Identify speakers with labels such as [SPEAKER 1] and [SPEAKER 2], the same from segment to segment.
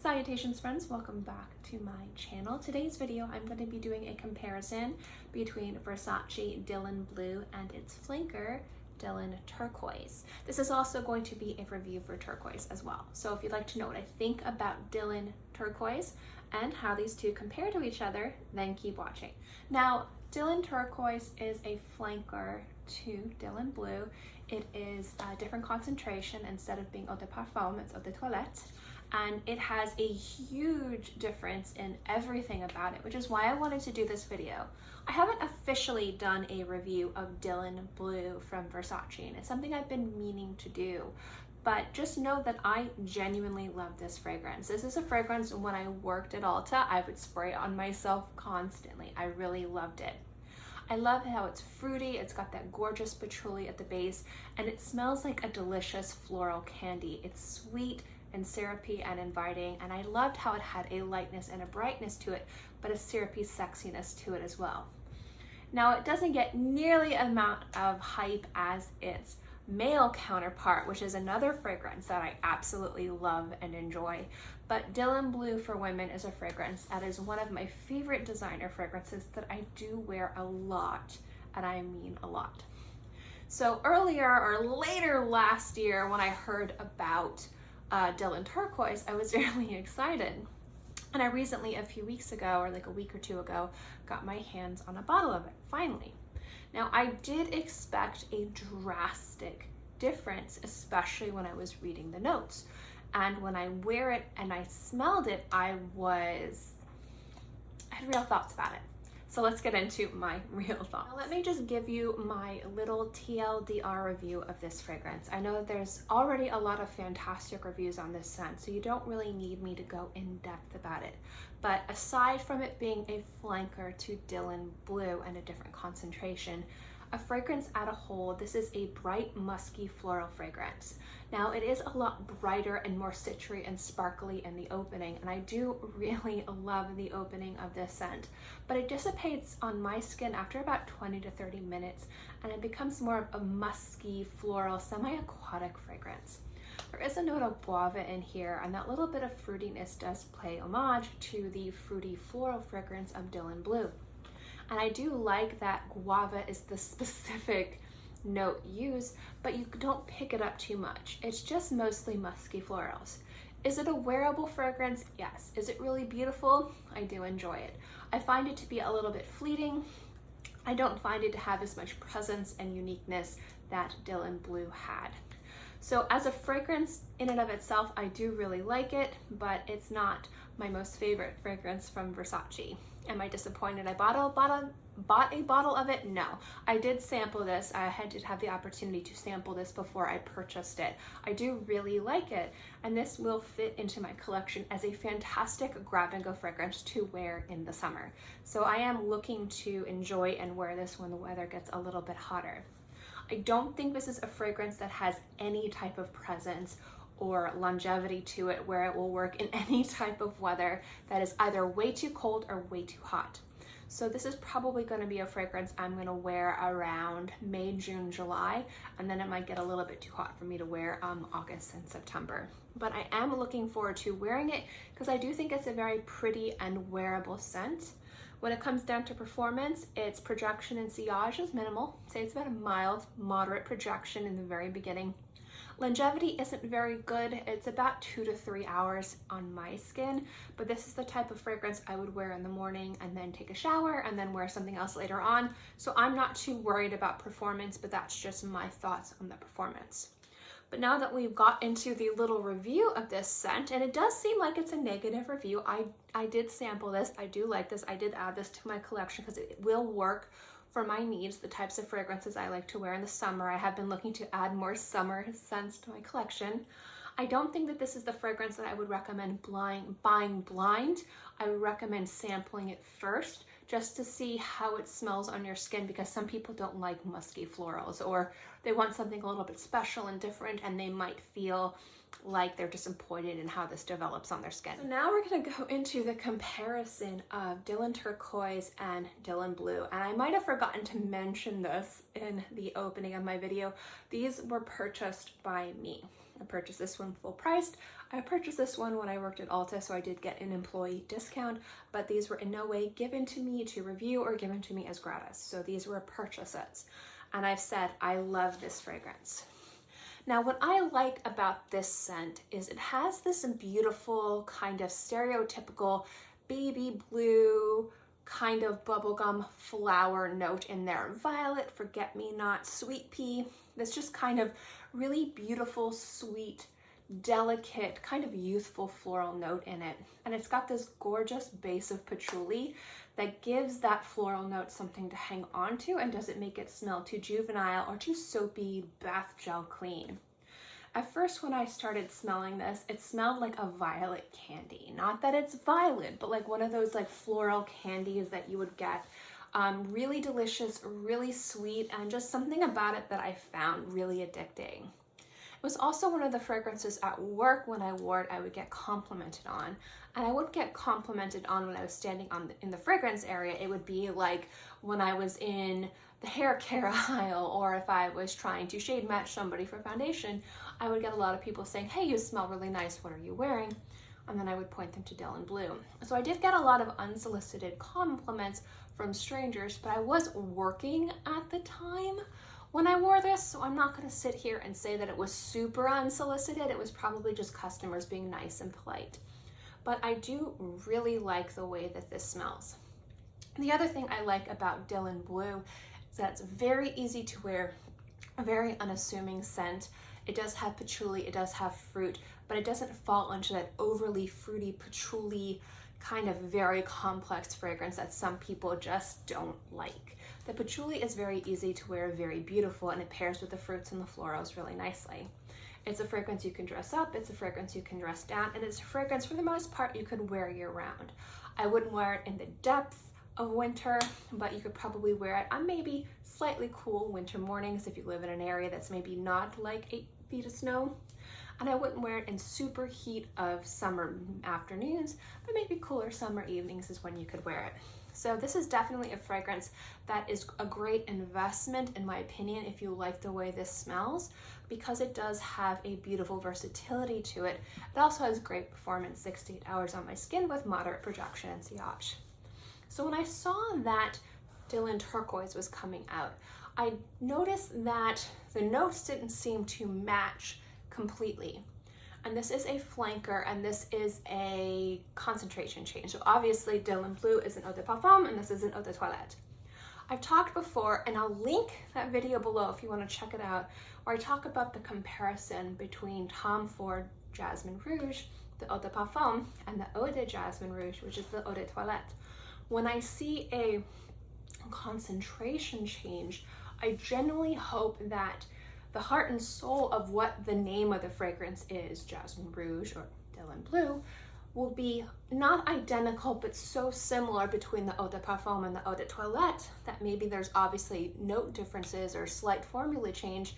[SPEAKER 1] Salutations friends, welcome back to my channel. Today's video I'm going to be doing a comparison between Versace Dylan Blue and its flanker Dylan Turquoise. This is also going to be a review for Turquoise as well. So if you'd like to know what I think about Dylan Turquoise and how these two compare to each other, then keep watching. Now, Dylan Turquoise is a flanker to Dylan Blue. It is a different concentration. Instead of being eau de parfum, it's eau de toilette. And it has a huge difference in everything about it, which is why I wanted to do this video. I haven't officially done a review of Dylan Blue from Versace, and it's something I've been meaning to do. But just know that I genuinely love this fragrance. This is a fragrance when I worked at Ulta, I would spray it on myself constantly. I really loved it. I love how it's fruity, it's got that gorgeous patchouli at the base, and it smells like a delicious floral candy. It's sweet and syrupy and inviting, and I loved how it had a lightness and a brightness to it, but a syrupy sexiness to it as well. Now, it doesn't get nearly the amount of hype as its male counterpart, which is another fragrance that I absolutely love and enjoy. But Dylan Blue for women is a fragrance that is one of my favorite designer fragrances that I do wear a lot, and I mean a lot. So earlier or later last year when I heard about Dylan Turquoise, I was really excited. And I recently, a few weeks ago, or like a week or two ago, got my hands on a bottle of it, finally. Now, I did expect a drastic difference, especially when I was reading the notes. And when I wear it and I smelled it, I had real thoughts about it. So let's get into my real thoughts. Now, let me just give you my little TLDR review of this fragrance. I know that there's already a lot of fantastic reviews on this scent, so you don't really need me to go in depth about it. But aside from it being a flanker to Dylan Blue and a different concentration, a fragrance as a whole, this is a bright, musky floral fragrance. Now, it is a lot brighter and more citry and sparkly in the opening, and I do really love the opening of this scent, but it dissipates on my skin after about 20 to 30 minutes, and it becomes more of a musky, floral, semi-aquatic fragrance. There is a note of guava in here, and that little bit of fruitiness does play homage to the fruity floral fragrance of Dylan Blue. And I do like that guava is the specific note used, but you don't pick it up too much. It's just mostly musky florals. Is it a wearable fragrance? Yes. Is it really beautiful? I do enjoy it. I find it to be a little bit fleeting. I don't find it to have as much presence and uniqueness that Dylan Blue had. So as a fragrance in and of itself, I do really like it, but it's not my most favorite fragrance from Versace. Am I disappointed I bought a bottle of it? No. I did sample this. I did have the opportunity to sample this before I purchased it. I do really like it, and this will fit into my collection as a fantastic grab-and-go fragrance to wear in the summer. So I am looking to enjoy and wear this when the weather gets a little bit hotter. I don't think this is a fragrance that has any type of presence or longevity to it where it will work in any type of weather that is either way too cold or way too hot. So this is probably going to be a fragrance I'm going to wear around May, June, July, and then it might get a little bit too hot for me to wear August and September. But I am looking forward to wearing it because I do think it's a very pretty and wearable scent. When it comes down to performance, its projection and sillage is minimal. Say it's about a mild, moderate projection in the very beginning. Longevity isn't very good. It's about 2 to 3 hours on my skin, but this is the type of fragrance I would wear in the morning and then take a shower and then wear something else later on. So I'm not too worried about performance, but that's just my thoughts on the performance. But now that we've got into the little review of this scent, and it does seem like it's a negative review, I did sample this, I do like this, I did add this to my collection because it will work for my needs, the types of fragrances I like to wear in the summer. I have been looking to add more summer scents to my collection. I don't think that this is the fragrance that I would recommend buying blind. I would recommend sampling it first just to see how it smells on your skin, because some people don't like musky florals, or they want something a little bit special and different, and they might feel like they're disappointed in how this develops on their skin. So now we're going to go into the comparison of Dylan Turquoise and Dylan Blue. And I might have forgotten to mention this in the opening of my video. These were purchased by me. I purchased this one full priced. I purchased this one when I worked at Ulta, so I did get an employee discount, but these were in no way given to me to review or given to me as gratis. So these were purchases. And I've said, I love this fragrance. Now, what I like about this scent is it has this beautiful kind of stereotypical baby blue kind of bubblegum flower note in there. Violet, forget-me-not, sweet pea. This just kind of really beautiful, sweet, delicate, kind of youthful floral note in it. And it's got this gorgeous base of patchouli that gives that floral note something to hang on to and doesn't make it smell too juvenile or too soapy, bath gel clean. At first, when I started smelling this, it smelled like a violet candy. Not that it's violet, but like one of those like floral candies that you would get. Really delicious, really sweet, and just something about it that I found really addicting. It was also one of the fragrances at work when I wore it I would get complimented on. And I wouldn't get complimented on when I was standing in the fragrance area. It would be like when I was in the hair care aisle, or if I was trying to shade match somebody for foundation, I would get a lot of people saying, hey, you smell really nice, what are you wearing? And then I would point them to Dylan Blue. So I did get a lot of unsolicited compliments from strangers, but I was working at the time when I wore this, so I'm not gonna sit here and say that it was super unsolicited. It was probably just customers being nice and polite. But I do really like the way that this smells. The other thing I like about Dylan Blue is that it's very easy to wear, a very unassuming scent. It does have patchouli, it does have fruit, but it doesn't fall into that overly fruity patchouli kind of very complex fragrance that some people just don't like. The patchouli is very easy to wear, very beautiful, and it pairs with the fruits and the florals really nicely. It's a fragrance you can dress up, it's a fragrance you can dress down, and it's a fragrance for the most part you can wear year round. I wouldn't wear it in the depth of winter, but you could probably wear it on maybe slightly cool winter mornings if you live in an area that's maybe not like 8 feet of snow. And I wouldn't wear it in super heat of summer afternoons, but maybe cooler summer evenings is when you could wear it. So this is definitely a fragrance that is a great investment, in my opinion, if you like the way this smells, because it does have a beautiful versatility to it. It also has great performance 6 to 8 hours on my skin with moderate projection and sillage. So when I saw that Dylan Turquoise was coming out, I noticed that the notes didn't seem to match completely. And this is a flanker, and this is a concentration change. So obviously Dylan Blue is an eau de parfum, and this is an eau de toilette. I've talked before, and I'll link that video below if you want to check it out, where I talk about the comparison between Tom Ford Jasmine Rouge, the eau de parfum, and the eau de Jasmine Rouge, which is the eau de toilette. When I see a concentration change, I genuinely hope that the heart and soul of what the name of the fragrance is, Jasmine Rouge or Dylan Blue, will be not identical, but so similar between the eau de parfum and the eau de toilette that maybe there's obviously note differences or slight formula change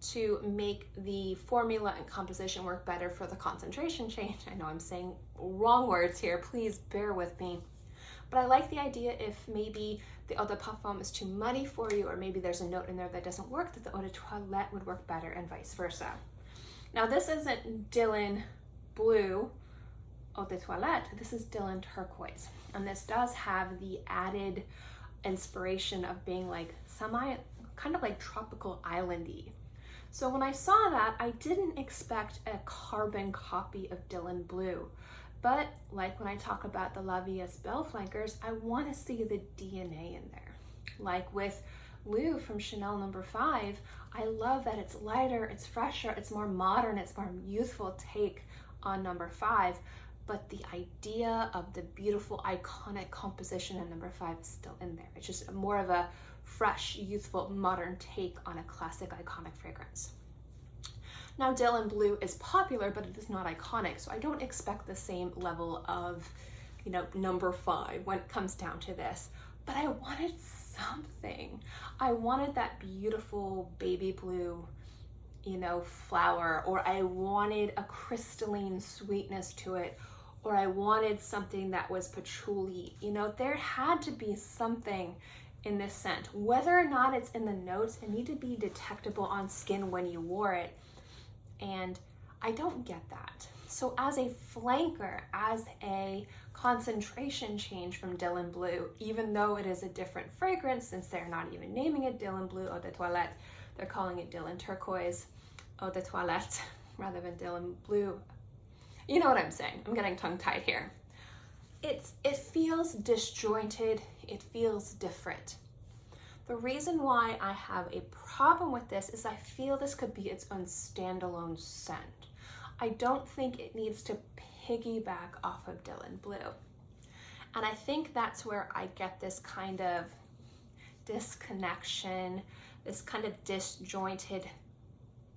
[SPEAKER 1] to make the formula and composition work better for the concentration change. I know I'm saying wrong words here, please bear with me. But I like the idea if maybe the eau de parfum is too muddy for you, or maybe there's a note in there that doesn't work, that the eau de toilette would work better, and vice versa. Now this isn't Dylan Blue eau de toilette, this is Dylan Turquoise. And this does have the added inspiration of being like kind of like tropical islandy. So when I saw that, I didn't expect a carbon copy of Dylan Blue. But like when I talk about the La Vie Est Belle flankers, I want to see the DNA in there. Like with Lou from Chanel No. 5, I love that it's lighter, it's fresher, it's more modern, it's more youthful take on No. 5, but the idea of the beautiful iconic composition in No. 5 is still in there. It's just more of a fresh, youthful, modern take on a classic iconic fragrance. Now Dylan Blue is popular, but it is not iconic, so I don't expect the same level of, No. 5 when it comes down to this. But I wanted something. I wanted that beautiful baby blue, flower, or I wanted a crystalline sweetness to it, or I wanted something that was patchouli. There had to be something in this scent. Whether or not it's in the notes, it needed to be detectable on skin when you wore it. And I don't get that. So as a flanker, as a concentration change from Dylan Blue, even though it is a different fragrance, since they're not even naming it Dylan Blue Eau de Toilette, they're calling it Dylan Turquoise Eau de Toilette rather than Dylan Blue. You know what I'm saying? I'm getting tongue-tied here. It feels disjointed, it feels different. The reason why I have a problem with this is I feel this could be its own standalone scent. I don't think it needs to piggyback off of Dylan Blue. And I think that's where I get this kind of disconnection, this kind of disjointed,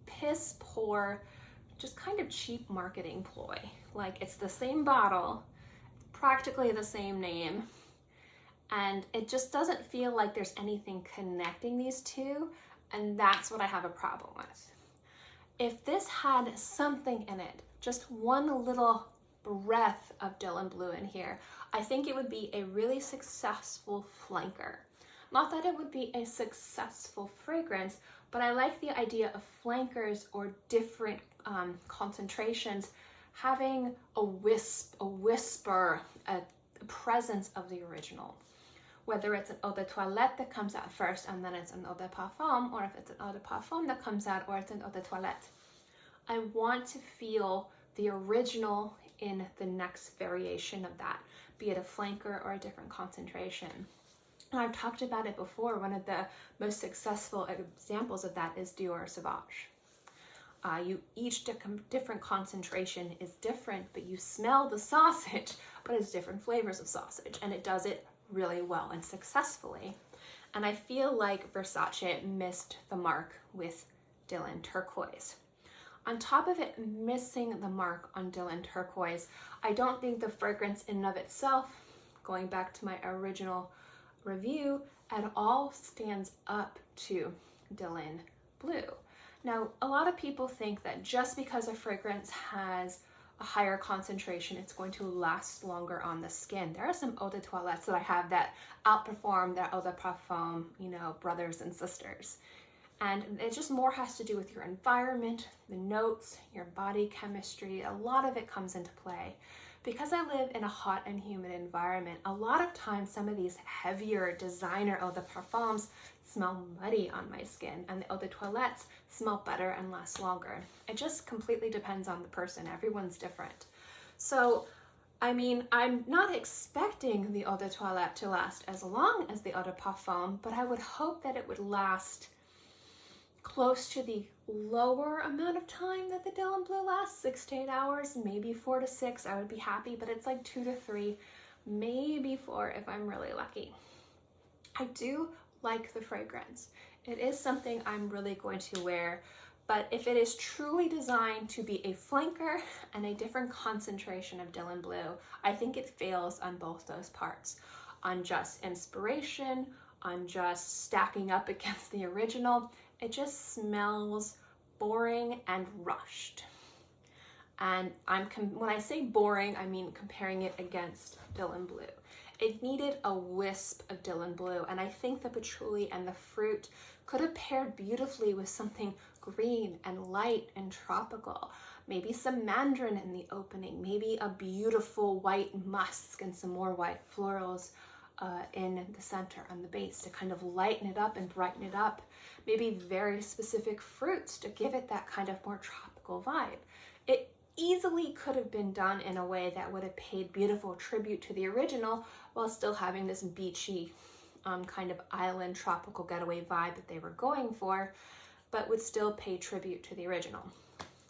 [SPEAKER 1] piss poor, just kind of cheap marketing ploy. Like, it's the same bottle, practically the same name, and it just doesn't feel like there's anything connecting these two, and that's what I have a problem with. If this had something in it, just one little breath of Dylan Blue in here, I think it would be a really successful flanker. Not that it would be a successful fragrance, but I like the idea of flankers or different concentrations having a whisper, a presence of the original. Whether it's an eau de toilette that comes out first and then it's an eau de parfum, or if it's an eau de parfum that comes out, or it's an eau de toilette. I want to feel the original in the next variation of that, be it a flanker or a different concentration. And I've talked about it before. One of the most successful examples of that is Dior Sauvage. Each different concentration is different, but you smell the sausage, but it's different flavors of sausage, and it does it really well and successfully. And I feel like Versace missed the mark with Dylan Turquoise. On top of it missing the mark on Dylan Turquoise, I don't think the fragrance in and of itself, going back to my original review, at all stands up to Dylan Blue. Now, a lot of people think that just because a fragrance has a higher concentration, it's going to last longer on the skin. There are some eau de toilettes that I have that outperform their eau de parfum, brothers and sisters. And it just more has to do with your environment, the notes, your body chemistry. A lot of it comes into play. Because I live in a hot and humid environment, a lot of times some of these heavier designer eau de parfums smell muddy on my skin, and the eau de toilettes smell better and last longer. It just completely depends on the person. Everyone's different. So, I'm not expecting the eau de toilette to last as long as the eau de parfum, but I would hope that it would last close to the lower amount of time that the Dylan Blue lasts, 6 to 8 hours, maybe 4 to 6, I would be happy, but it's like 2 to 3, maybe 4 if I'm really lucky. I do like the fragrance. It is something I'm really going to wear, but if it is truly designed to be a flanker and a different concentration of Dylan Blue, I think it fails on both those parts, on just inspiration, on just stacking up against the original. It just smells boring and rushed. And when I say boring, I mean comparing it against Dylan Blue. It needed a wisp of Dylan Blue, and I think the patchouli and the fruit could have paired beautifully with something green and light and tropical. Maybe some mandarin in the opening, maybe a beautiful white musk and some more white florals in the center on the base to kind of lighten it up and brighten it up. Maybe very specific fruits to give it that kind of more tropical vibe. It easily could have been done in a way that would have paid beautiful tribute to the original while still having this beachy kind of island tropical getaway vibe that they were going for, but would still pay tribute to the original.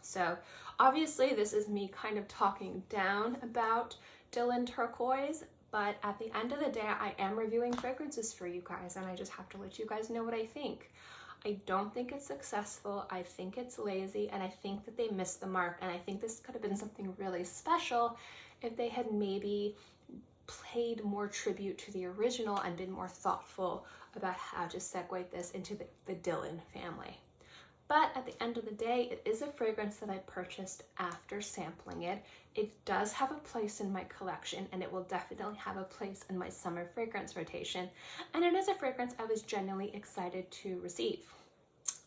[SPEAKER 1] So obviously this is me kind of talking down about Dylan Turquoise, but at the end of the day, I am reviewing fragrances for you guys, and I just have to let you guys know what I think. I don't think it's successful. I think it's lazy, and I think that they missed the mark, and I think this could have been something really special if they had maybe played more tribute to the original and been more thoughtful about how to segue this into the Dylan family. But at the end of the day, it is a fragrance that I purchased after sampling it. It does have a place in my collection, and it will definitely have a place in my summer fragrance rotation. And it is a fragrance I was genuinely excited to receive.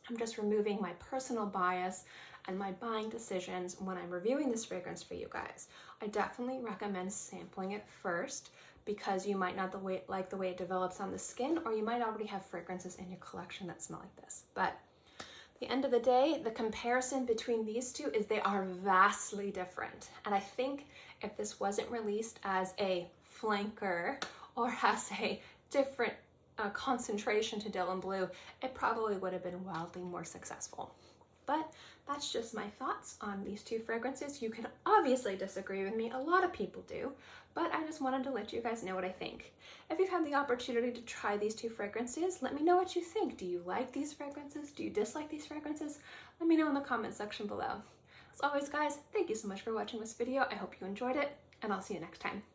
[SPEAKER 1] I'm just removing my personal bias and my buying decisions when I'm reviewing this fragrance for you guys. I definitely recommend sampling it first because you might not like the way it develops on the skin, or you might already have fragrances in your collection that smell like this. But at the end of the day, the comparison between these two is they are vastly different. And I think if this wasn't released as a flanker or has a different concentration to Dylan Blue, it probably would have been wildly more successful. But that's just my thoughts on these two fragrances. You can obviously disagree with me, a lot of people do, but I just wanted to let you guys know what I think. If you've had the opportunity to try these two fragrances, let me know what you think. Do you like these fragrances? Do you dislike these fragrances? Let me know in the comment section below. As always, guys, thank you so much for watching this video. I hope you enjoyed it, and I'll see you next time.